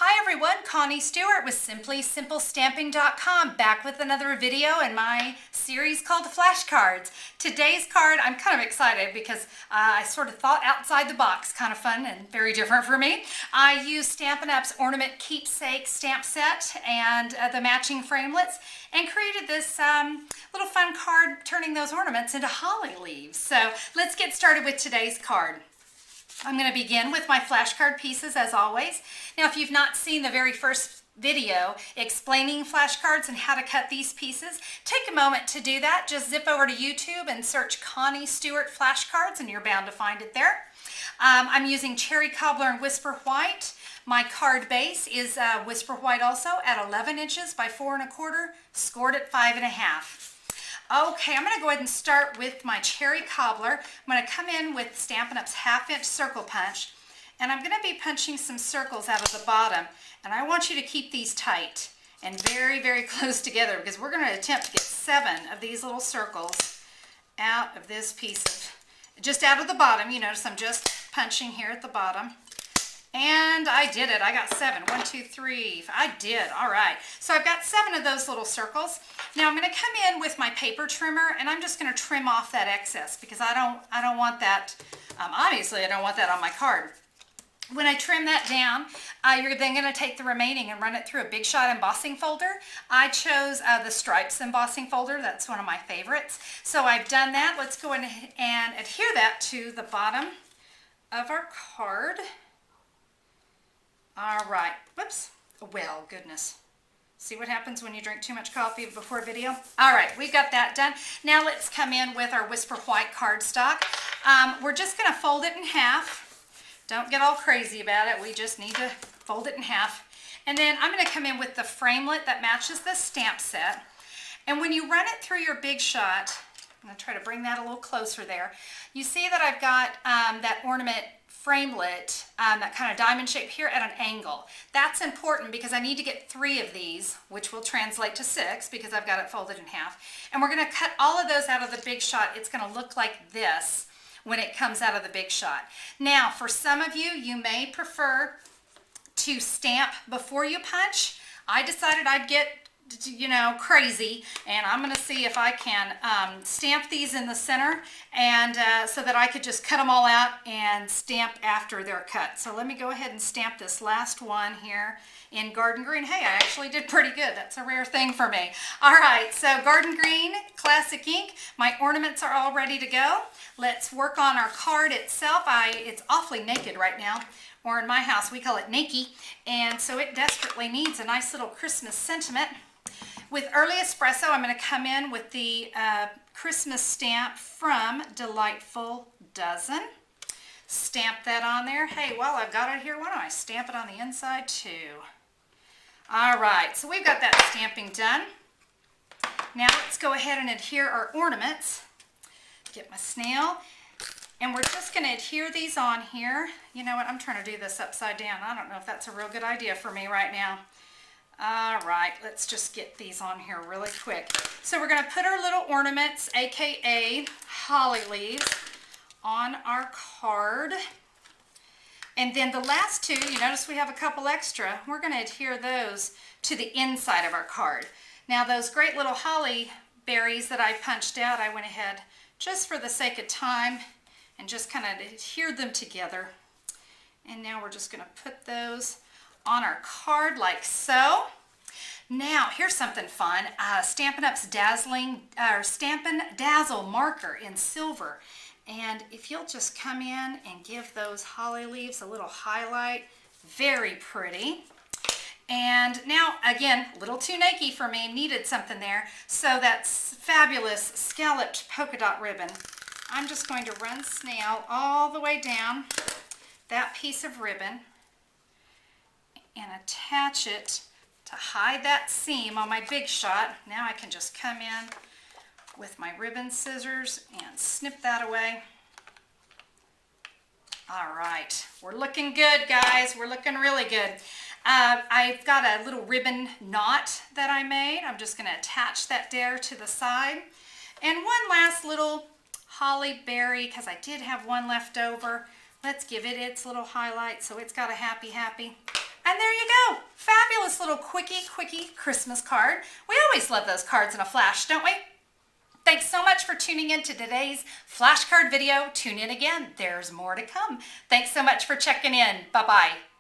Hi everyone, Connie Stewart with SimplySimpleStamping.com, back with another video in my series called Flashcards. Today's card, I'm kind of excited because I sort of thought outside the box, kind of fun and very different for me. I used Stampin' Up's Ornament Keepsake stamp set and the matching framelits and created this little fun card turning those ornaments into holly leaves. So let's get started with today's card. I'm going to begin with my flashcard pieces as always. Now, if you've not seen the very first video explaining flashcards and how to cut these pieces, take a moment to do that. Just zip over to YouTube and search Connie Stewart flashcards and you're bound to find it there. I'm using Cherry Cobbler and Whisper White. My card base is Whisper White also at 11 inches by 4 1/4, scored at 5 1/2. Okay, I'm going to go ahead and start with my Cherry Cobbler. I'm going to come in with Stampin' Up's 1/2 inch circle punch, and I'm going to be punching some circles out of the bottom. And I want you to keep these tight and very, very close together because we're going to attempt to get 7 of these little circles out of this piece of, just out of the bottom. You notice I'm just punching here at the bottom. And I did it. I got 7. 1, 2, 3. I did. All right. So I've got 7 of those little circles. Now I'm going to come in with my paper trimmer, and I'm just going to trim off that excess because I don't want that. Obviously, I don't want that on my card. When I trim that down, you're then going to take the remaining and run it through a Big Shot embossing folder. I chose the Stripes embossing folder. That's one of my favorites. So I've done that. Let's go in and adhere that to the bottom of our card. All right. Whoops. Well, goodness. See what happens when you drink too much coffee before a video? All right, we've got that done. Now let's come in with our Whisper White cardstock. We're just going to fold it in half. Don't get all crazy about it. We just need to fold it in half. And then I'm going to come in with the framelit that matches the stamp set. And when you run it through your Big Shot, I'm going to try to bring that a little closer there. You see that I've got that ornament framelit, that kind of diamond shape here at an angle. That's important because I need to get 3 of these, which will translate to 6 because I've got it folded in half. And we're going to cut all of those out of the Big Shot. It's going to look like this when it comes out of the Big Shot. Now, for some of you, you may prefer to stamp before you punch. I decided I'd get crazy, and I'm going to see if I can stamp these in the center and so that I could just cut them all out and stamp after they're cut. So let me go ahead and stamp this last one here in Garden Green. Hey, I actually did pretty good. That's a rare thing for me. All right, so Garden Green, classic ink. My ornaments are all ready to go. Let's work on our card itself. It's awfully naked right now. Or in my house, we call it nakey. And so it desperately needs a nice little Christmas sentiment. With Early Espresso, I'm going to come in with the Christmas stamp from Delightful Dozen. Stamp that on there. Hey, while I've got it here, why don't I stamp it on the inside too? All right, so we've got that stamping done. Now let's go ahead and adhere our ornaments. Get my snail. And we're just going to adhere these on here. You know what? I'm trying to do this upside down. I don't know if that's a real good idea for me right now. All right, let's just get these on here really quick. So we're going to put our little ornaments, aka holly leaves, on our card. And then the last 2, you notice we have a couple extra. We're going to adhere those to the inside of our card. Now those great little holly berries that I punched out, I went ahead just for the sake of time and just kind of adhered them together. And now we're just going to put those on our card like so. Now here's something fun. Stampin' Up's Stampin' Dazzle marker in silver. And if you'll just come in and give those holly leaves a little highlight, very pretty. And now again, a little too nakey for me, needed something there. So that's fabulous scalloped polka dot ribbon. I'm just going to run snail all the way down that piece of ribbon and attach it to hide that seam on my Big Shot. Now I can just come in with my ribbon scissors and snip that away. All right, we're looking good, guys. We're looking really good. I've got a little ribbon knot that I made. I'm just going to attach that there to the side. And one last little holly berry, because I did have one left over. Let's give it its little highlight so it's got a happy, happy. And there you go. Fabulous little quickie Christmas card. We always love those cards in a flash, don't we? Thanks so much for tuning in to today's flashcard video. Tune in again. There's more to come. Thanks so much for checking in. Bye-bye.